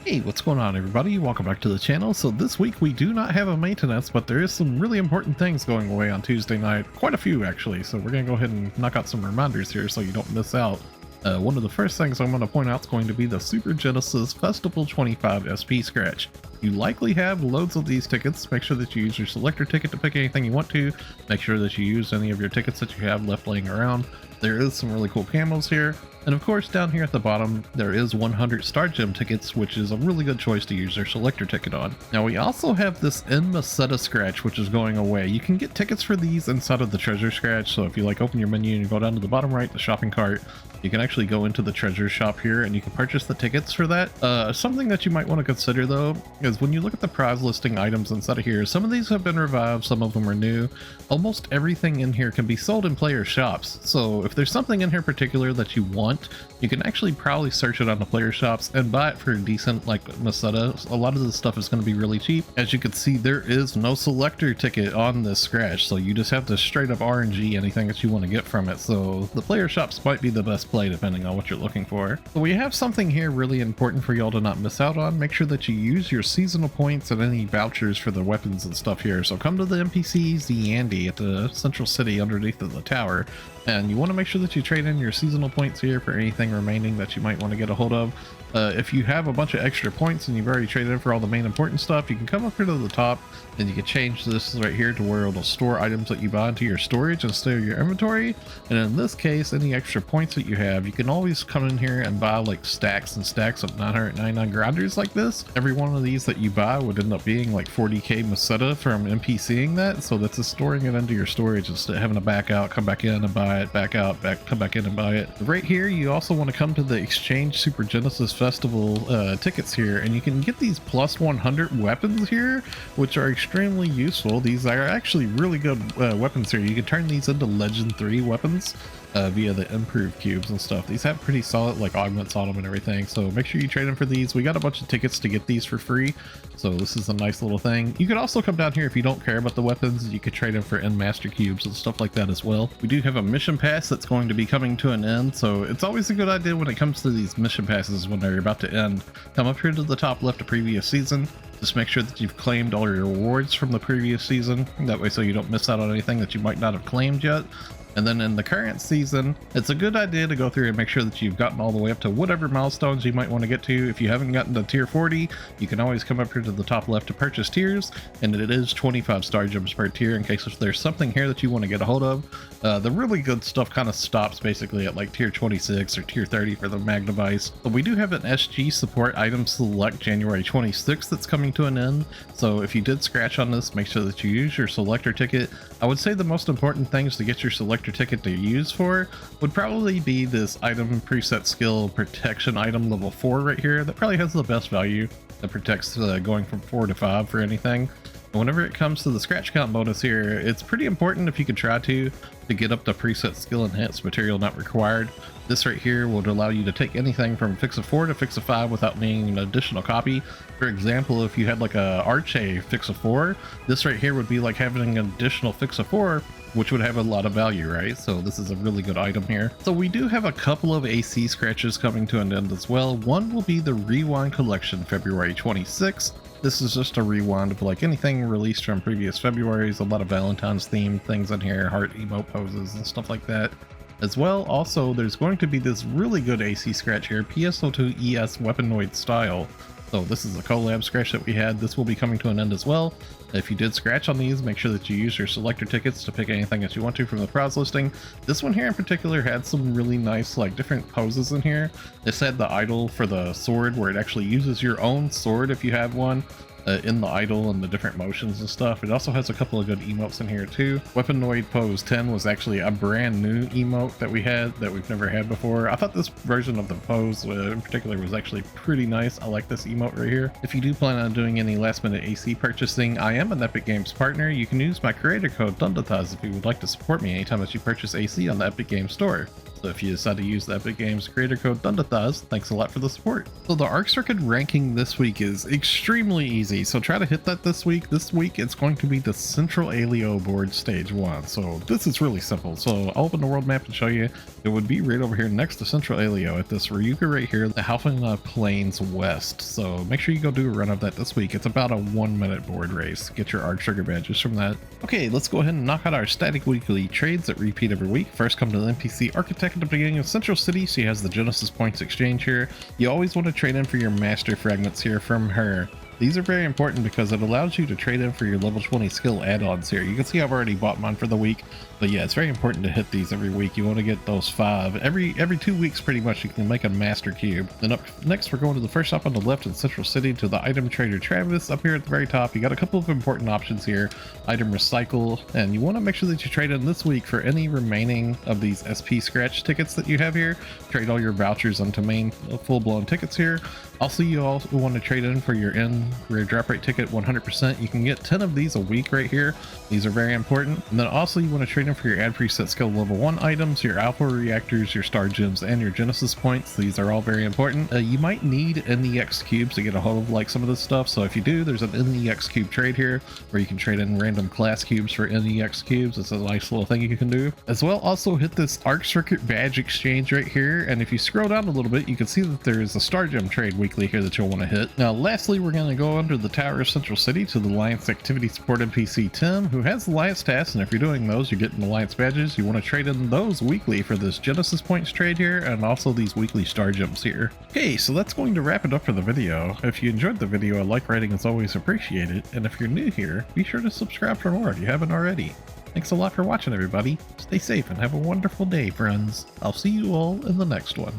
Hey, what's going on everybody? Welcome back to the channel. So this week we do not have a maintenance, but there is some really important things going away on Tuesday night. Quite a few actually, so we're going to go ahead and knock out some reminders here so you don't miss out. One of the first things I'm going to point out is going to be the Super Genesis Festival 25 SP Scratch. You likely have loads of these tickets. Make sure that you use your selector ticket to pick anything you want to. Make sure that you use any of your tickets that you have left laying around. There is some really cool camos here. And of course, down here at the bottom, there is 100 Star Gem tickets, which is a really good choice to use your selector ticket on. Now, we also have this emote scratch, which is going away. You can get tickets for these inside of the treasure scratch. So if you open your menu and you go down to the bottom right, the shopping cart, you can actually go into the treasure shop here and you can purchase the tickets for that. Something that you might want to consider though, is when you look at the prize listing items inside of here, some of these have been revived, some of them are new. Almost everything in here can be sold in player shops. So if there's something in here particular that you want, you can actually probably search it on the player shops and buy it for a decent meseta. A lot of this stuff is going to be really cheap. As you can see, there is no selector ticket on this scratch, so you just have to straight up RNG anything that you want to get from it. So the player shops might be the best play depending on what you're looking for. But we have something here really important for y'all to not miss out on. Make sure that you use your seasonal points and any vouchers for the weapons and stuff here. So come to the NPCs, the Andy at the central city underneath of the tower, and you want to make sure that you trade in your seasonal points here for anything remaining that you might want to get a hold of. If you have a bunch of extra points and you've already traded in for all the main important stuff, you can come up here to the top and you can change this right here to where it'll store items that you buy into your storage instead of your inventory. And in this case, any extra points that you have, you can always come in here and buy like stacks and stacks of 999 grinders like this. Every one of these that you buy would end up being like 40k meseta from NPCing that, so that's just storing it into your storage instead of having to back out, come back in and buy it, back out, come back in and buy it. Right here, you also want to come to the Exchange Super Genesis Festival tickets here, and you can get these plus 100 weapons here, which are extremely useful. These are actually really good weapons here. You can turn these into Legend 3 weapons via the improved cubes and stuff. These have pretty solid augments on them and everything, so make sure you trade them for these. We got a bunch of tickets to get these for free, so this is a nice little thing. You could also come down here if you don't care about the weapons. You could trade them for end master cubes and stuff like that as well. We do have a mission pass that's going to be coming to an end, so it's always a good idea when it comes to these mission passes when they're about to end. Come up here to the top left of previous season. Just make sure that you've claimed all your rewards from the previous season, that way so you don't miss out on anything that you might not have claimed yet. And then in the current season, it's a good idea to go through and make sure that you've gotten all the way up to whatever milestones you might want to get to. If you haven't gotten to tier 40, you can always come up here to the top left to purchase tiers, and it is 25 star gems per tier in case if there's something here that you want to get a hold of. The really good stuff kind of stops basically at tier 26 or tier 30 for the mag device. But we do have an SG support item select January 26th that's coming to an end. So if you did scratch on this, make sure that you use your selector ticket. I would say the most important things to get your selector ticket to use for would probably be this item preset skill protection item level 4 right here. That probably has the best value. That protects going from 4 to 5 for anything. And whenever it comes to the scratch count bonus here, it's pretty important if you could try to get up the preset skill enhanced material not required. This right here would allow you to take anything from fix of 4 to fix of 5 without needing an additional copy. For example, if you had a Arche fix of 4, this right here would be like having an additional fix of 4, which would have a lot of value, right? So this is a really good item here. So we do have a couple of AC scratches coming to an end as well. One will be the Rewind Collection February 26th. This is just a rewind of anything released from previous Februarys. A lot of Valentine's themed things in here, heart emote poses and stuff like that. As well, also, there's going to be this really good AC scratch here, PSO2 ES Weaponoid Style. So this is a collab scratch that we had. This will be coming to an end as well. If you did scratch on these, make sure that you use your selector tickets to pick anything that you want to from the prize listing. This one here in particular had some really nice different poses in here. This had the idol for the sword where it actually uses your own sword if you have one. In the idle and the different motions and stuff. It also has a couple of good emotes in here too. Weaponoid Pose 10 was actually a brand new emote that we've never had before. I thought this version of the pose in particular was actually pretty nice. I like this emote right here. If you do plan on doing any last minute AC purchasing, I am an Epic Games partner. You can use my creator code THUNDATHIGHS if you would like to support me anytime that you purchase AC on the Epic Games Store. So if you decide to use the Epic Games creator code THUNDATHIGHS, thanks a lot for the support. So the Arc Circuit ranking this week is extremely easy, so try to hit that this week. This week it's going to be the Central Alio board stage 1. So this is really simple. So I'll open the world map and show you. It would be right over here next to Central Alio at this Ryuga right here, the Halfing Plains West. So make sure you go do a run of that this week. It's about a 1-minute board race. Get your Arc Circuit badges from that. Okay, let's go ahead and knock out our static weekly trades that repeat every week. First, come to the NPC Architect at the beginning of Central City. She has the Genesis Points Exchange here. You always want to trade in for your Master Fragments here from her. These are very important because it allows you to trade in for your level 20 skill add-ons here. You can see I've already bought mine for the week, but yeah, it's very important to hit these every week. You want to get those 5. Every 2 weeks pretty much you can make a master cube. Then up next we're going to the first shop on the left in Central City to the item trader Travis. Up here at the very top you got a couple of important options here. Item recycle, and you want to make sure that you trade in this week for any remaining of these SP scratch tickets that you have here. Trade all your vouchers onto main full-blown tickets here. Also, you also want to trade in for your rare drop rate ticket 100%. You can get 10 of these a week right here. These are very important. And then also you want to trade in for your add preset skill level 1 items, your alpha reactors, your star gems, and your Genesis points. These are all very important. You might need NEX cubes to get a hold of like some of this stuff. So if you do, there's an NEX cube trade here where you can trade in random class cubes for NEX cubes. It's a nice little thing you can do. As well, also hit this Arc Circuit badge exchange right here. And if you scroll down a little bit, you can see that there is a star gem trade weekly here that you'll want to hit. Now lastly, we're going to go under the Tower of Central City to the Alliance Activity Support NPC Tim, who has Alliance tasks, and if you're doing those you're getting Alliance badges. You want to trade in those weekly for this Genesis points trade here and also these weekly star gems here. Okay, so that's going to wrap it up for the video. If you enjoyed the video, a like rating is always appreciated, and if you're new here, be sure to subscribe for more if you haven't already. Thanks a lot for watching, everybody. Stay safe and have a wonderful day, friends. I'll see you all in the next one.